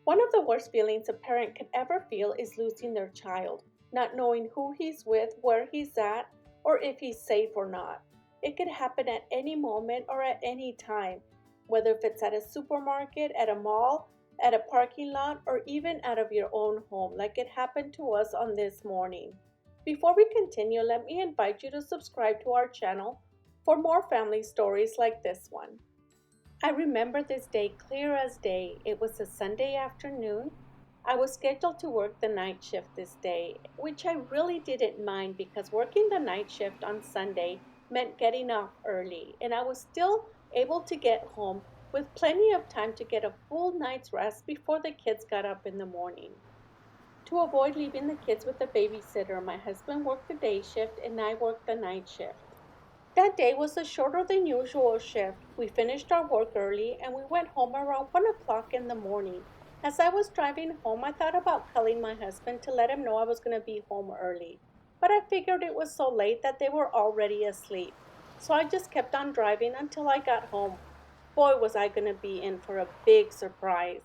One of the worst feelings a parent could ever feel is losing their child, not knowing who he's with, where he's at, or if he's safe or not. It could happen at any moment or at any time, whether if it's at a supermarket, at a mall, at a parking lot, or even out of your own home, like it happened to us on this morning. Before we continue, let me invite you to subscribe to our channel for more family stories like this one. I remember this day clear as day. It was a Sunday afternoon. I was scheduled to work the night shift this day, which I really didn't mind because working the night shift on Sunday meant getting off early, and I was still able to get home with plenty of time to get a full night's rest before the kids got up in the morning. To avoid leaving the kids with a babysitter, my husband worked the day shift and I worked the night shift. That day was a shorter than usual shift. We finished our work early and we went home around 1 o'clock in the morning. As I was driving home, I thought about calling my husband to let him know I was going to be home early. But I figured it was so late that they were already asleep. So I just kept on driving until I got home. Boy, was I going to be in for a big surprise.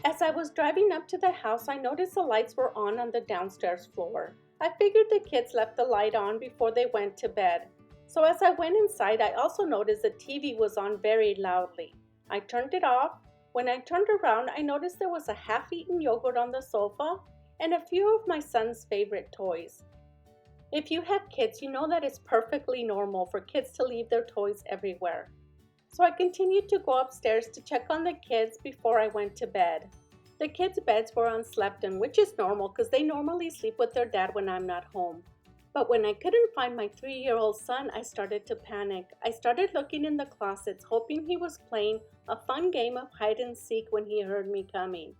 As I was driving up to the house, I noticed the lights were on the downstairs floor. I figured the kids left the light on before they went to bed. So as I went inside, I also noticed the TV was on very loudly. I turned it off. When I turned around, I noticed there was a half-eaten yogurt on the sofa and a few of my son's favorite toys. If you have kids, you know that it's perfectly normal for kids to leave their toys everywhere. So I continued to go upstairs to check on the kids before I went to bed. The kids' beds were unslept in, which is normal because they normally sleep with their dad when I'm not home. But when I couldn't find my 3-year-old son, I started to panic. I started looking in the closets, hoping he was playing a fun game of hide and seek when he heard me coming.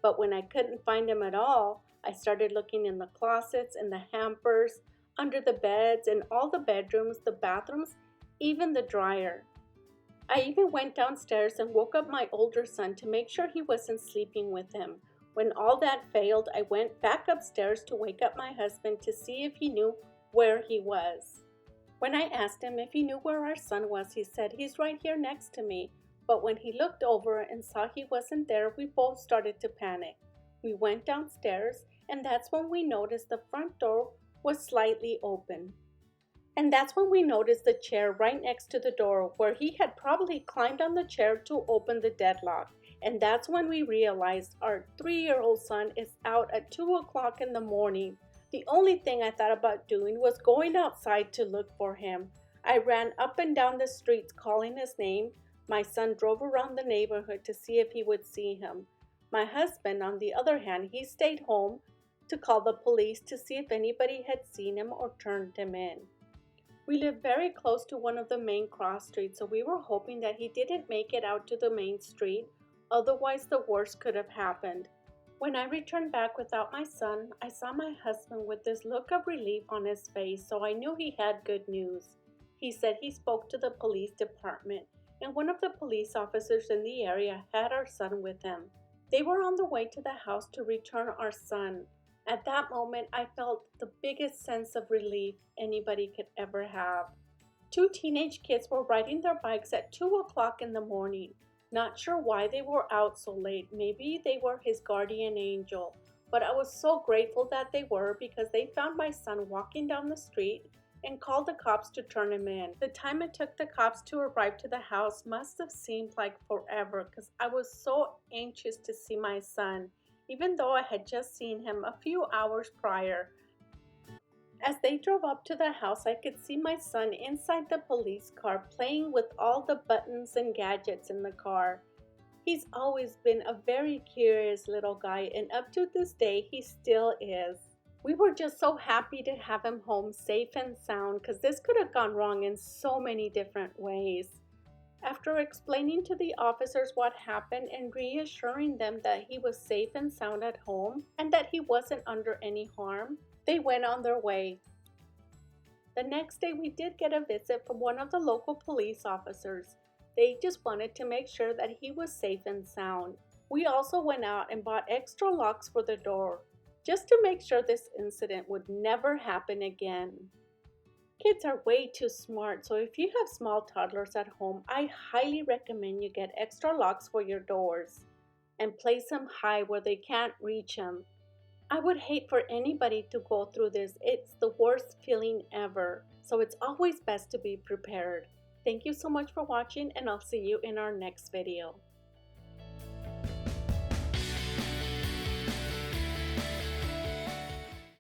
But when I couldn't find him at all, I started looking in the closets, in the hampers, under the beds, in all the bedrooms, the bathrooms, even the dryer. I even went downstairs and woke up my older son to make sure he wasn't sleeping with him. When all that failed, I went back upstairs to wake up my husband to see if he knew where he was. When I asked him if he knew where our son was, he said, "He's right here next to me." But when he looked over and saw he wasn't there, we both started to panic. We went downstairs, and that's when we noticed the front door was slightly open. And that's when we noticed the chair right next to the door where he had probably climbed on the chair to open the deadlock. And that's when we realized our 3-year-old son is out at 2 o'clock in the morning. The only thing I thought about doing was going outside to look for him. I ran up and down the streets calling his name. My son drove around the neighborhood to see if he would see him. My husband, on the other hand, he stayed home to call the police to see if anybody had seen him or turned him in. We lived very close to one of the main cross streets, so we were hoping that he didn't make it out to the main street, otherwise the worst could have happened. When I returned back without my son, I saw my husband with this look of relief on his face, so I knew he had good news. He said he spoke to the police department, and one of the police officers in the area had our son with him. They were on the way to the house to return our son. At that moment, I felt the biggest sense of relief anybody could ever have. 2 teenage kids were riding their bikes at 2 o'clock in the morning. Not sure why they were out so late. Maybe they were his guardian angel. But I was so grateful that they were because they found my son walking down the street and called the cops to turn him in. The time it took the cops to arrive to the house must have seemed like forever because I was so anxious to see my son, even though I had just seen him a few hours prior. As they drove up to the house, I could see my son inside the police car playing with all the buttons and gadgets in the car. He's always been a very curious little guy, and up to this day, he still is. We were just so happy to have him home safe and sound because this could have gone wrong in so many different ways. After explaining to the officers what happened and reassuring them that he was safe and sound at home and that he wasn't under any harm, they went on their way. The next day we did get a visit from one of the local police officers. They just wanted to make sure that he was safe and sound. We also went out and bought extra locks for the door, just to make sure this incident would never happen again. Kids are way too smart, so if you have small toddlers at home, I highly recommend you get extra locks for your doors. and place him high where they can't reach him. I would hate for anybody to go through this. It's the worst feeling ever. So it's always best to be prepared. Thank you so much for watching, and I'll see you in our next video.